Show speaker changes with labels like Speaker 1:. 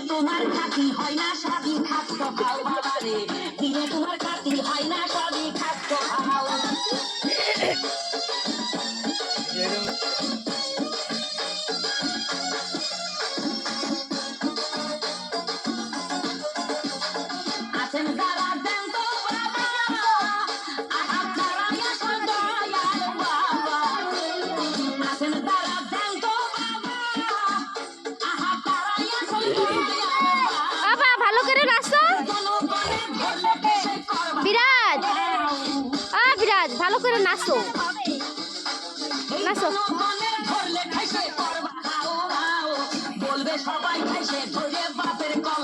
Speaker 1: তোমার খাতি হয় না সাদি খাদ্য খাও বাবা রে, দিনে তোমার খাতি হয় না সাদি খাদ্য খাও। আছেন যারা দেন তো বাবা, আহাত যারা আসল দয়াল বাবা, আছেন যারা দেন তো বাবা, আহাত যারা আসল দয়াল বাবা।
Speaker 2: ভালো করে নাচো বিরাজ, বিরাজ ভালো করে নাচো, নাচো।
Speaker 1: বলবে সবাই খাইছে ধরে বাপের কল